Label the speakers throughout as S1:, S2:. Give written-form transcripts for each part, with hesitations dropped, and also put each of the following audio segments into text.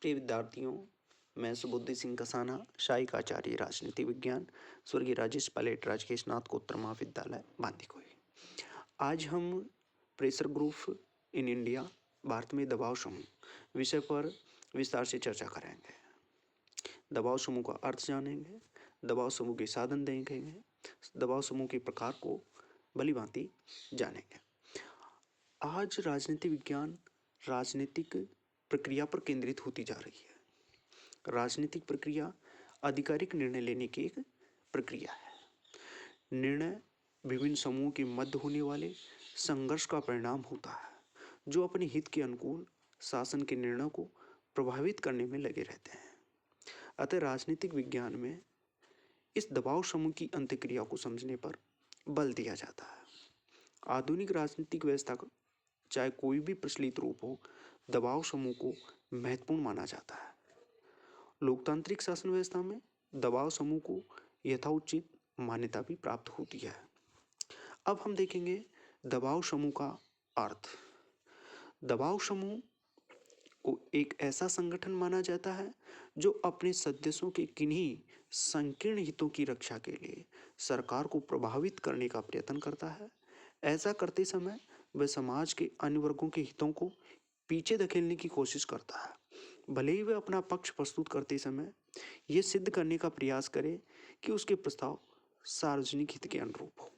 S1: प्रिय विद्यार्थियों, मैं सुबुद्धि सिंह कसाना, सहायक आचार्य राजनीति विज्ञान, स्वर्गीय राजेश पायलट राजकीय स्नातकोत्तर महाविद्यालय बांदीकुई। आज हम pressure group in India, Bharat में दबाव समूह विषय पर विस्तार से चर्चा करेंगे। दबाव समूह का अर्थ जानेंगे, दबाव समूह के साधन देखेंगे, दबाव समूह के प्रकार को भली भांति जानेंगे। आज राजनीति विज्ञान राजनीतिक प्रक्रिया पर केंद्रित होती जा रही है। राजनीतिक प्रक्रिया आधिकारिक निर्णय लेने की एक प्रक्रिया है। निर्णय विभिन्न समूहों के मध्य होने वाले संघर्ष का परिणाम होता है, जो अपने हित के अनुकूल शासन के निर्णय को प्रभावित करने में लगे रहते हैं। अतः राजनीतिक विज्ञान में इस दबाव समूह की अंतःक्रिया को समझने पर बल दिया जाता है। आधुनिक राजनीतिक व्यवस्था का चाहे कोई भी प्रचलित रूप हो, दबाव समूह को महत्वपूर्ण माना जाता है। लोकतांत्रिक शासन व्यवस्था में दबाव समूह को यथोचित मान्यता भी प्राप्त होती है। अब हम देखेंगे दबाव समूह का अर्थ। दबाव समूह को एक ऐसा संगठन माना जाता है जो अपने सदस्यों के किन्हीं संकीर्ण हितों की रक्षा के लिए सरकार को प्रभावित करने का प्रयत्न करता है। ऐसा करते समय वह समाज के अन्य वर्गों के हितों को पीछे धकेलने की कोशिश करता है, भले ही वह अपना पक्ष प्रस्तुत करते समय यह सिद्ध करने का प्रयास करे कि उसके प्रस्ताव सार्वजनिक हित के अनुरूप हो।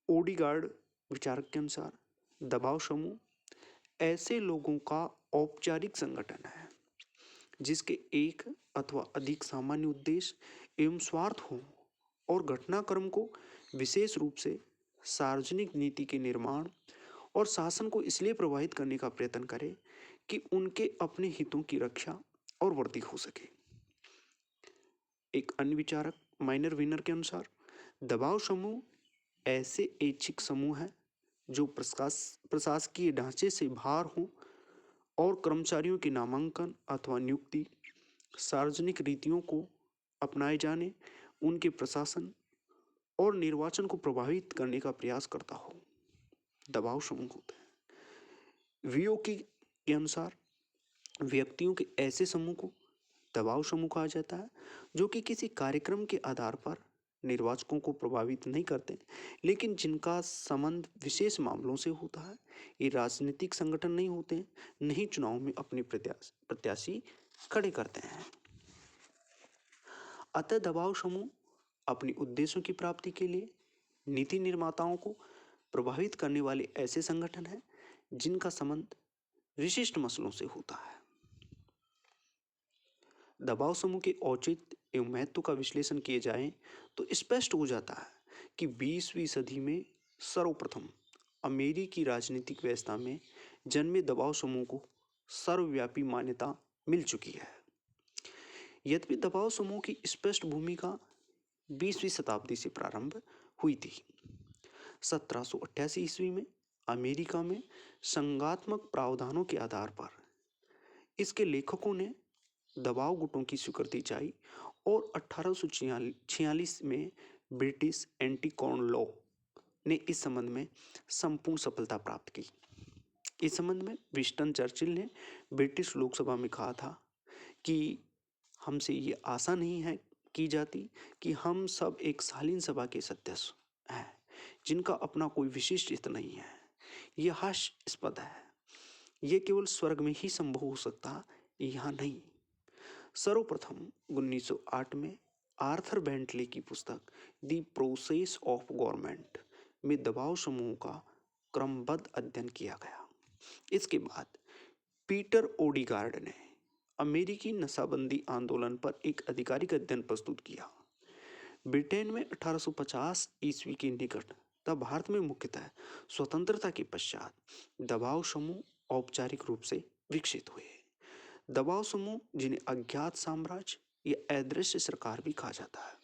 S1: ओडीगार्ड विचारक के अनुसार दबाव समूह ऐसे लोगों का औपचारिक संगठन है जिसके एक अथवा अधिक सामान्य उद्देश्य एवं स्वार्थ हो और घटनाक्रम को विशेष रूप से सार्वजनिक नीति के निर्माण और शासन को इसलिए प्रभावित करने का प्रयत्न करे कि उनके अपने हितों की रक्षा और वृद्धि हो सके। एक अन्य विचारक माइनर विनर के अनुसार दबाव समूह ऐसे ऐच्छिक समूह हैं जो प्रशासकीय ढांचे से बाहर हों और कर्मचारियों के नामांकन अथवा नियुक्ति, सार्वजनिक रीतियों को अपनाए जाने, उनके प्रशासन और निर्वाचन को प्रभावित करने का प्रयास करता हो। दबाव समूह होते हैं। वीओके के अनुसार व्यक्तियों के ऐसे समूह को दबाव समूह कहा जाता है जो कि किसी कार्यक्रम के आधार पर निर्वाचकों को प्रभावित नहीं करते, लेकिन जिनका संबंध विशेष मामलों से होता है। ये राजनीतिक संगठन नहीं होते, नहीं चुनाव में अपने प्रत्याशी खड़े करते हैं। अतः दबाव समूह अपने उद्देश्यों की प्राप्ति के लिए नीति निर्माताओं को प्रभावित करने वाले ऐसे संगठन हैं जिनका संबंध विशिष्ट मसलों से होता है। दबाव समूह के औचित्य एवं महत्व का विश्लेषण किए जाए तो स्पष्ट हो जाता है कि 20वीं सदी में सर्वप्रथम अमेरिकी राजनीतिक व्यवस्था में जन्मे दबाव समूह को सर्वव्यापी मान्यता मिल चुकी है। यद्यपि दबाव समूह की स्पष्ट भूमिका 20वीं शताब्दी से प्रारंभ हुई थी। 1788 ईस्वी में अमेरिका में संघात्मक प्रावधानों के आधार पर इसके लेखकों ने दबाव गुटों की स्वीकृति चाही और 1846 में ब्रिटिश एंटी कॉर्न लॉ ने इस संबंध में संपूर्ण सफलता प्राप्त की। इस संबंध में विंस्टन चर्चिल ने ब्रिटिश लोकसभा में कहा था कि हमसे ये आशा नहीं है की जाती कि हम सब एक शालीन सभा के सदस्य हैं जिनका अपना कोई विशिष्ट हित नहीं है। यह हास्यास्पद है। यह केवल स्वर्ग में ही संभव हो सकता, यहाँ नहीं। सर्वप्रथम 1908 में आर्थर बेंटले की पुस्तक द प्रोसेस ऑफ गवर्नमेंट में दबाव समूह का क्रमबद्ध अध्ययन किया गया। इसके बाद पीटर ओडीगार्ड ने अमेरिकी नशाबंदी आंदोलन पर एक आधिकारिक अध्ययन प्रस्तुत किया। ब्रिटेन में 1850 ईस्वी के निकट तब भारत में मुख्यतः स्वतंत्रता के पश्चात दबाव समूह औपचारिक रूप से विकसित हुए। दबाव समूह जिन्हें अज्ञात साम्राज्य या अदृश्य सरकार भी कहा जाता है,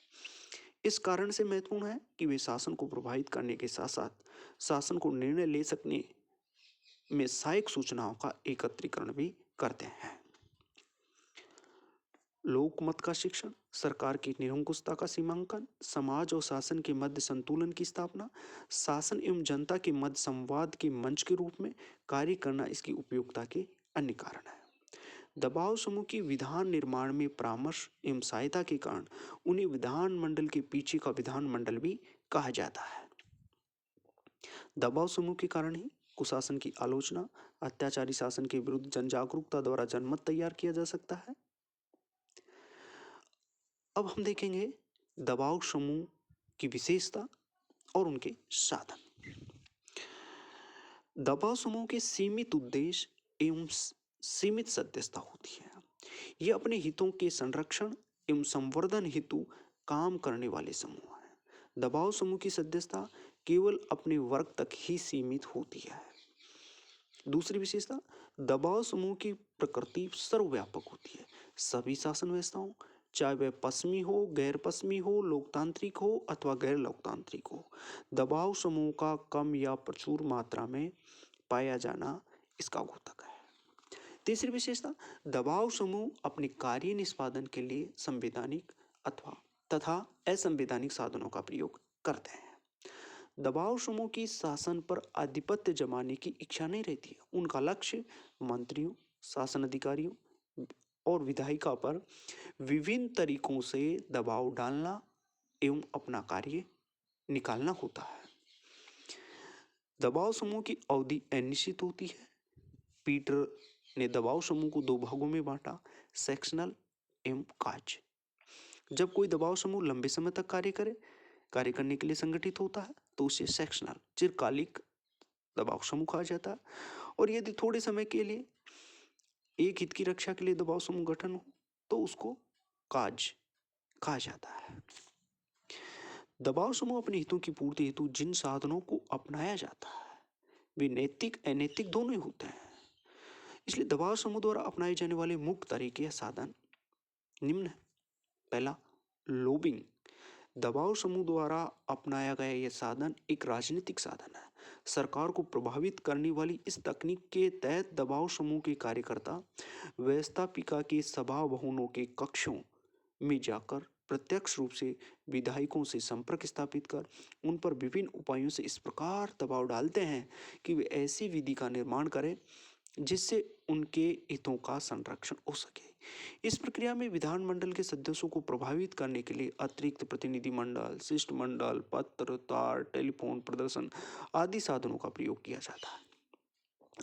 S1: इस कारण से महत्वपूर्ण है कि वे शासन को प्रभावित करने के साथ साथ शासन को निर्णय ले सकने में सहायक सूचनाओं का एकत्रीकरण भी करते हैं। लोकमत का शिक्षण, सरकार की निरंकुशता का सीमांकन, समाज और शासन के मध्य संतुलन की स्थापना, शासन एवं जनता के मध्य संवाद के मंच के रूप में कार्य करना इसकी उपयोगिता के अन्य कारण है। दबाव समूह की विधान निर्माण में परामर्श एवं सहायता के कारण उन्हें विधानमंडल के पीछे का विधानमंडल भी कहा जाता है। दबाव समूह के कारण ही कुशासन की आलोचना, अत्याचारी शासन के विरुद्ध जन जागरूकता द्वारा जनमत तैयार किया जा सकता है। अब हम देखेंगे दबाव समूह की विशेषता और उनके साधन। दबाव समूह के सीमित उद्देश्य एवं सीमित सदस्यता होती है। ये अपने हितों के संरक्षण एवं संवर्धन हेतु काम करने वाले समूह हैं। दबाव समूह की सदस्यता केवल अपने वर्ग तक ही सीमित होती है। दूसरी विशेषता, दबाव समूह की प्रकृति सर्वव्यापक होती है। सभी शासन व्यवस्थाओं, चाहे वह पश्चिमी हो, गैर पश्चिमी हो, लोकतांत्रिक हो अथवा गैर लोकतांत्रिक हो, दबाव समूह का कम या प्रचुर मात्रा में पाया जाना इसका द्योतक है। तीसरी विशेषता, दबाव समूह अपने कार्य निष्पादन के लिए संवैधानिक अथवा तथा असंवैधानिक साधनों का प्रयोग करते हैं। दबाव समूह की शासन पर आधिपत्य जमाने की इच्छा नहीं रहती है। उनका लक्ष्य मंत्रियों, शासन अधिकारियों और विधायिका पर विभिन्न तरीकों से दबाव डालना एवं अपना कार्य निकालना होता है। दबाव समूह की अवधि अनिश्चित होती है। पीटर ने दबाव समूह को दो भागों में बांटा, सेक्शनल एवं काज। जब कोई दबाव समूह लंबे समय तक कार्य करने के लिए संगठित होता है तो उसे सेक्शनल चिरकालिक दबाव समूह कहा जाता है। और यदि थोड़े समय के लिए एक हित की रक्षा के लिए दबाव समूह गठन हो तो उसको काज कहा जाता है। दबाव समूह अपने हितों की पूर्ति हेतु जिन साधनों को अपनाया जाता है वे नैतिक अनैतिक दोनों ही होते हैं। इसलिए दबाव समूह द्वारा अपनाए जाने वाले मुख्य तरीके या साधन निम्न है। पहला, लोबिंग। दबाव समूह द्वारा अपनाया गया यह साधन एक राजनीतिक साधन है। सरकार को प्रभावित करने वाली इस तकनीक के तहत दबाव समूह के कार्यकर्ता व्यवस्थापिका के सभा भवनों के कक्षों में जाकर प्रत्यक्ष रूप से विधायकों से संपर्क स्थापित कर उन पर विभिन्न उपायों से इस प्रकार दबाव डालते हैं कि वे ऐसी विधि का निर्माण करें जिससे उनके हितों का संरक्षण हो सके। इस प्रक्रिया में विधानमंडल के सदस्यों को प्रभावित करने के लिए अतिरिक्त प्रतिनिधिमंडल, शिष्टमंडल, पत्र, तार, टेलीफोन प्रदर्शन आदि साधनों का प्रयोग किया जाता है।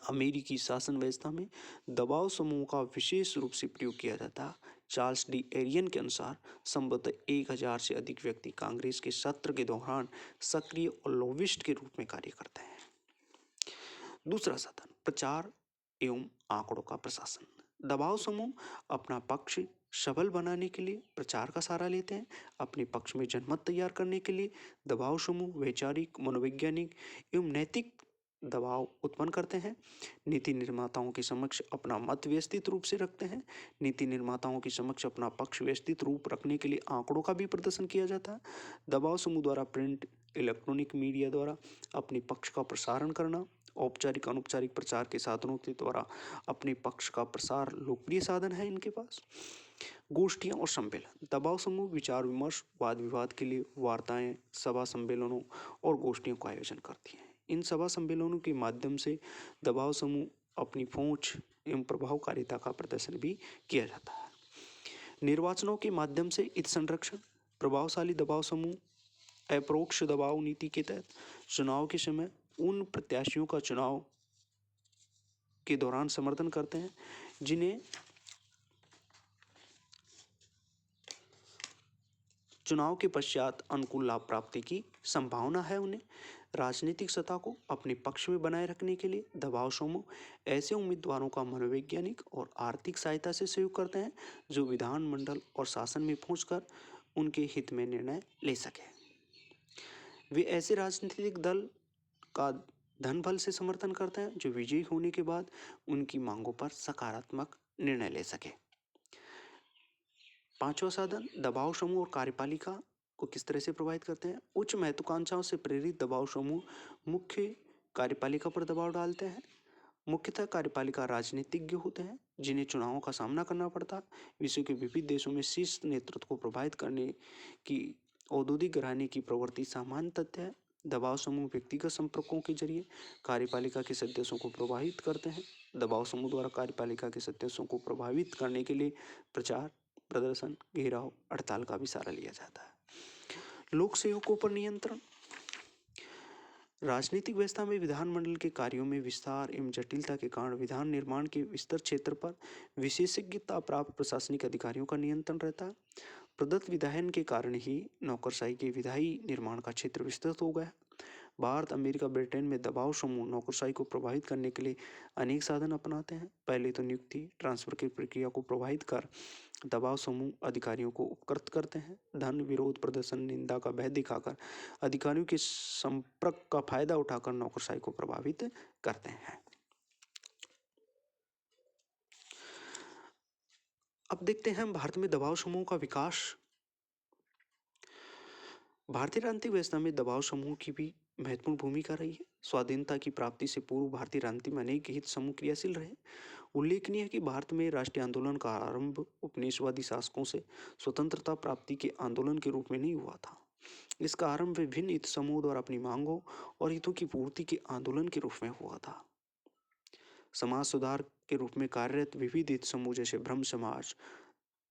S1: अमेरिकी शासन व्यवस्था में दबाव समूह का विशेष रूप से प्रयोग किया जाता है। चार्ल्स डी एरियन के अनुसार संभवतः 1000 से अधिक व्यक्ति कांग्रेस के सत्र के दौरान सक्रिय और लोबिस्ट के रूप में कार्य करते हैं। दूसरा साधन, प्रचार एवं आंकड़ों का प्रशासन। दबाव समूह अपना पक्ष सबल बनाने के लिए प्रचार का सहारा लेते हैं। अपने पक्ष में जनमत तैयार करने के लिए दबाव समूह वैचारिक, मनोवैज्ञानिक एवं नैतिक दबाव उत्पन्न करते हैं। नीति निर्माताओं के समक्ष अपना मत व्यवस्थित रूप से रखते हैं। नीति निर्माताओं के समक्ष अपना पक्ष व्यवस्थित रूप रखने के लिए आंकड़ों का भी प्रदर्शन किया जाता है। दबाव समूह द्वारा प्रिंट, इलेक्ट्रॉनिक मीडिया द्वारा अपने पक्ष का प्रसारण करना, औपचारिक अनौपचारिक प्रचार के साधनों के द्वारा अपने पक्ष का प्रसार लोकप्रिय साधन है इनके पास। गोष्ठियां और सम्मेलन। दबाव समूह विचार विमर्श, वाद विवाद के लिए वार्ताएं, सभा सम्मेलनों और गोष्ठियों का आयोजन करती हैं। इन सभा सम्मेलनों के माध्यम से दबाव समूह अपनी पहुंच एवं प्रभावकारिता का प्रदर्शन भी किया जाता है। निर्वाचनों के माध्यम से हित संरक्षण। प्रभावशाली दबाव समूह अपरोक्ष दबाव नीति के तहत चुनाव के समय उन प्रत्याशियों का चुनाव के दौरान समर्थन करते हैं जिन्हें चुनाव के पश्चात अनुकूल लाभ प्राप्ति की संभावना है। उन्हें राजनीतिक सत्ता को अपने पक्ष में बनाए रखने के लिए दबाव समूह ऐसे उम्मीदवारों का मनोवैज्ञानिक और आर्थिक सहायता से सहयोग करते हैं जो विधानमंडल और शासन में पहुंचकर उनके हित में निर्णय ले सके। वे ऐसे राजनीतिक दल का धन बल से समर्थन करते हैं जो विजयी होने के बाद उनकी मांगों पर सकारात्मक निर्णय ले सके। पांचवा साधन, दबाव समूह और कार्यपालिका को किस तरह से प्रभावित करते हैं। उच्च महत्वाकांक्षाओं से प्रेरित दबाव समूह मुख्य कार्यपालिका पर दबाव डालते हैं। मुख्यतः कार्यपालिका राजनीतिज्ञ होते हैं जिन्हें चुनावों का सामना करना पड़ता है। विश्व के विविध देशों में शीर्ष नेतृत्व को प्रभावित करने की औद्योगिक घराने की प्रवृत्ति सामान्य तथ्य है। दबाव समूह व्यक्तिगत संपर्कों के जरिए कार्यपालिका के सदस्यों को प्रभावित करते हैं। दबाव समूह द्वारा कार्यपालिका के सदस्यों को प्रभावित करने के लिए प्रचार, प्रदर्शन, घेराव, हड़ताल का भी सहारा लिया जाता है। लोक सेवकों पर नियंत्रण। राजनीतिक व्यवस्था में विधानमंडल के कार्यों में विस्तार एवं जटिलता के कारण विधान निर्माण के विस्तृत क्षेत्र पर विशेषज्ञता प्राप्त प्रशासनिक अधिकारियों का नियंत्रण रहता है। प्रदत्त विधायन के कारण ही नौकरशाही के विधायी निर्माण का क्षेत्र विस्तृत हो गया। भारत, अमेरिका, ब्रिटेन में दबाव समूह नौकरशाही को प्रभावित करने के लिए अनेक साधन अपनाते हैं। पहले तो नियुक्ति ट्रांसफर की प्रक्रिया को प्रभावित कर दबाव समूह अधिकारियों को उपकृत करते हैं। धन, विरोध प्रदर्शन, निंदा का भय दिखाकर अधिकारियों के संपर्क का फायदा उठाकर नौकरशाही को प्रभावित करते हैं। अब देखते हैं भारत में दबाव समूह का विकास। भारतीय राजनीतिक व्यवस्था में दबाव समूह की भी महत्वपूर्ण भूमिका रही है। स्वाधीनता की प्राप्ति से पूर्व भारतीय राजनीति में अनेक हित समूह क्रियाशील रहे। उल्लेखनीय है कि भारत में राष्ट्रीय आंदोलन का आरंभ उपनिवेशवादी शासकों से स्वतंत्रता प्राप्ति के आंदोलन के रूप में नहीं हुआ था। इसका आरंभ विभिन्न हित समूहों द्वारा अपनी मांगों और हितों की पूर्ति के आंदोलन के रूप में हुआ था। समाज सुधार के रूप में कार्यरत विविध हित समूह जैसे ब्रह्म समाज,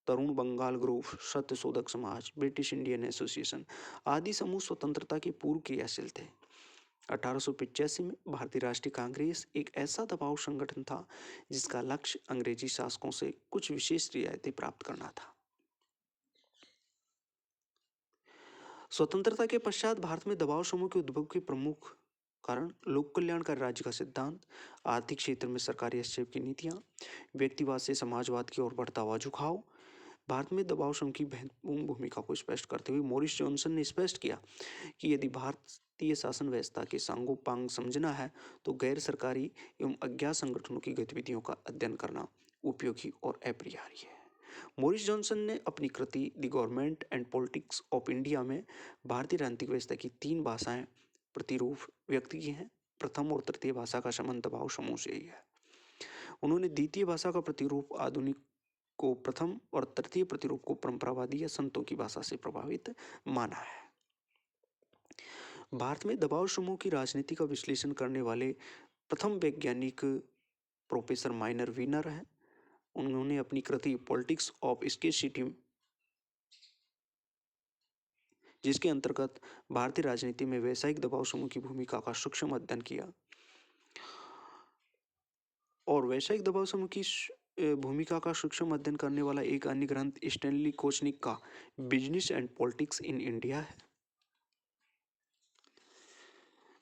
S1: तरुण बंगाल ग्रुप, सत्य शोधक समाज, ब्रिटिश इंडियन एसोसिएशन आदि समूह स्वतंत्रता के पूर्व क्रियाशील थे। 1885 में भारतीय राष्ट्रीय कांग्रेस एक ऐसा दबाव संगठन था जिसका लक्ष्य अंग्रेजी शासकों से कुछ विशेष रियायतें प्राप्त करना था। स्वतंत्रता के पश्चात भारत में दबाव समूह के उद्भव के प्रमुख कारण लोक कल्याणकारी राज्य का सिद्धांत, आर्थिक क्षेत्र में सरकारी हस्तक्षेप की नीतियां, व्यक्तिवाद से समाजवाद की ओर बढ़ता हुआ झुकाव। भारत में दबाव समूह की महत्वपूर्ण भूमिका को स्पष्ट करते हुए मोरिस जॉनसन ने स्पष्ट किया कि यदि भारतीय शासन व्यवस्था के सांगोपांग समझना है तो गैर सरकारी एवं अज्ञात संगठनों की गतिविधियों का अध्ययन करना उपयोगी और अपरिहार्य है। मोरिस जॉनसन ने अपनी कृति the government and politics of India में भारतीय राजनीतिक व्यवस्था की 3 भाषाएं प्रतिरूप व्यक्त की हैं। प्रथम और तृतीय भाषा का संबंध दबाव समूह से ही है। उन्होंने द्वितीय भाषा का प्रतिरूप आधुनिक को प्रथम और तृतीय प्रतिरूप को परंपरावादी या संतों की भाषा से प्रभावित माना है। भारत में दबाव समूह की राजनीति का विश्लेषण करने वाले प्रथम वैज्ञानिक प्रोफेसर माइनर वीनर हैं। उन्होंने अपनी कृति पॉलिटिक्स ऑफ स्केर्सिटी, जिसके अंतर्गत भारतीय राजनीति में व्यावसायिक दबाव समूह की भूमिका का सूक्ष्म अध्ययन किया, और व्यावसायिक दबाव समूह की भूमिका का सूक्ष्म अध्ययन करने वाला एक अन्य ग्रंथ स्टैनली कोचनिक का business and politics in India है।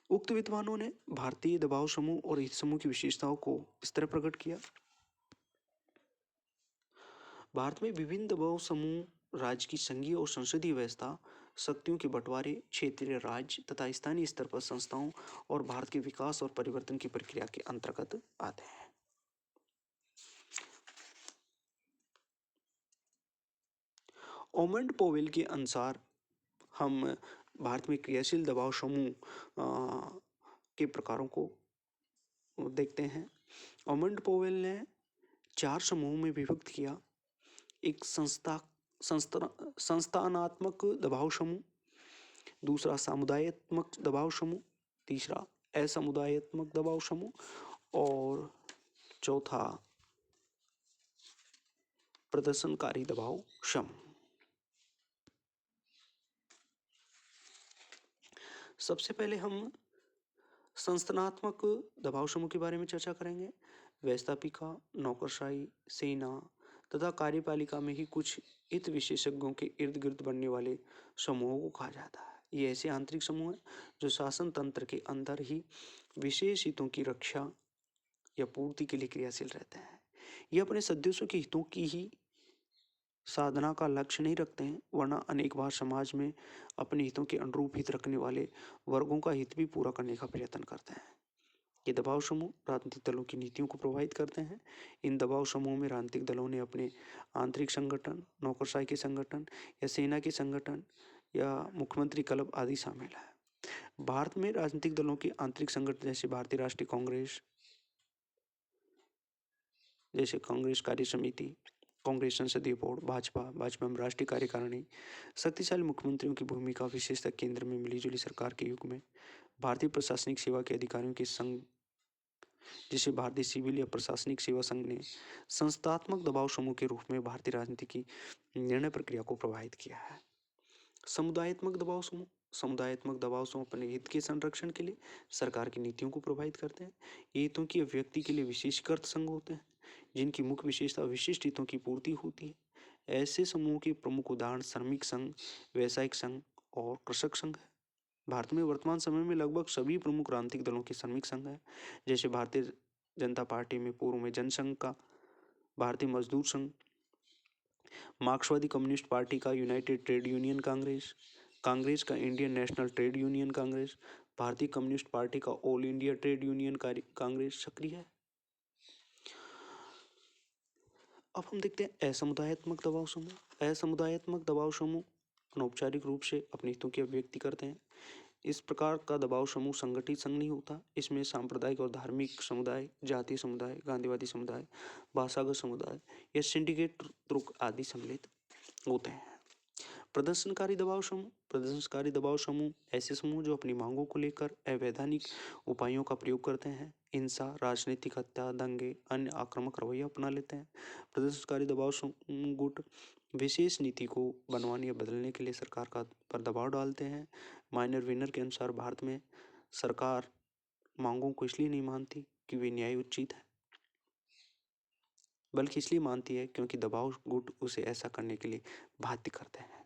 S1: उक्त विद्वानों ने भारतीय दबाव समूह और हित समूह की विशेषताओं को इस तरह प्रकट किया। भारत में विभिन्न दबाव समूह राज्य की संघीय और संसदीय व्यवस्था, शक्तियों के बंटवारे, क्षेत्रीय, राज्य तथा स्थानीय स्तर पर संस्थाओं और भारत के विकास और परिवर्तन की प्रक्रिया के अंतर्गत आते हैं। ओमंड पोवेल के अनुसार हम भारत में क्रियाशील दबाव समूह के प्रकारों को देखते हैं। ओमंड पोवेल ने 4 समूहों में विभक्त किया। एक संस्थानात्मक दबाव समूह, दूसरा सामुदायित्मक दबाव समूह, तीसरा असमुदायित्मक दबाव समूह और चौथा प्रदर्शनकारी दबाव समूह। सबसे पहले हम संस्थानात्मक दबाव समूह के बारे में चर्चा करेंगे। व्यवस्थापिका, नौकरशाही, सेना तथा कार्यपालिका में ही कुछ हित विशेषज्ञों के इर्द गिर्द बनने वाले समूहों को कहा जाता है। ये ऐसे आंतरिक समूह हैं जो शासन तंत्र के अंदर ही विशेष हितों की रक्षा या पूर्ति के लिए क्रियाशील रहते हैं। ये अपने सदस्यों के हितों की ही साधना का लक्ष्य नहीं रखते हैं, वरना अनेक बार समाज में अपने हितों के अनुरूप हित रखने वाले वर्गों का हित भी पूरा करने का प्रयत्न करते हैं। ये दबाव समूह राजनीतिक दलों की नीतियों को प्रभावित करते हैं। इन दबाव समूह में राजनीतिक दलों ने अपने आंतरिक संगठन, नौकरशाही के संगठन या सेना के संगठन या मुख्यमंत्री क्लब आदि शामिल है। भारत में राजनीतिक दलों के आंतरिक संगठन जैसे भारतीय राष्ट्रीय कांग्रेस, जैसे कांग्रेस कार्य समिति, कांग्रेस संसदीय बोर्ड, भाजपा में राष्ट्रीय कार्यकारिणी, शक्तिशाली मुख्यमंत्रियों की भूमिका, विशेषतः केंद्र में मिलीजुली सरकार के युग में भारतीय प्रशासनिक सेवा के अधिकारियों के संघ, जिसे भारतीय सिविल या प्रशासनिक सेवा संघ ने संस्थात्मक दबाव समूह के रूप में भारतीय राजनीति की निर्णय प्रक्रिया को प्रभावित किया है। समुदायात्मक दबाव समूह, समुदायात्मक दबाव समूह अपने हित के संरक्षण के लिए सरकार की नीतियों को प्रभावित करते हैं। ये हितों की अभिव्यक्ति के लिए विशेषीकृत संघ होते हैं, जिनकी मुख्य विशेषता विशिष्ट हितों की पूर्ति होती है। ऐसे समूहों के प्रमुख उदाहरण श्रमिक संघ, व्यवसायिक संघ और कृषक संघ है। भारत में वर्तमान समय में लगभग सभी प्रमुख राजनीतिक दलों के श्रमिक संघ हैं, जैसे भारतीय जनता पार्टी में पूर्व में जनसंघ का, भारतीय मजदूर संघ, मार्क्सवादी कम्युनिस्ट पार्टी का United Trade Union Congress, Congress का Indian National Trade Union Congress, भारतीय कम्युनिस्ट पार्टी का All India Trade Union Congress सक्रिय है। अब हम देखते हैं असमुदायात्मक दबाव समूह। असमुदायात्मक दबाव समूह अनौपचारिक रूप से अपने हितों की अभिव्यक्ति करते हैं। इस प्रकार का दबाव समूह संगठित संघ नहीं होता। इसमें सांप्रदायिक और धार्मिक समुदाय, जातीय समुदाय, गांधीवादी समुदाय, भाषागत समुदाय या सिंडिकेट तुर्क आदि सम्मिलित होते हैं। प्रदर्शनकारी दबाव समूह, प्रदर्शनकारी दबाव समूह ऐसे समूह जो अपनी मांगों को लेकर अवैधानिक उपायों का प्रयोग करते हैं, हिंसा, राजनीतिक हत्या, दंगे, अन्य आक्रामक रवैया अपना लेते हैं। प्रदर्शनकारी दबाव समूह गुट विशेष नीति को बनवाने या बदलने के लिए सरकार का पर दबाव डालते हैं। माइनर विनर के अनुसार भारत में सरकार मांगों को इसलिए नहीं मानती कि वे न्याय उचित है, बल्कि इसलिए मानती है क्योंकि दबाव गुट उसे ऐसा करने के लिए बाध्य करते हैं।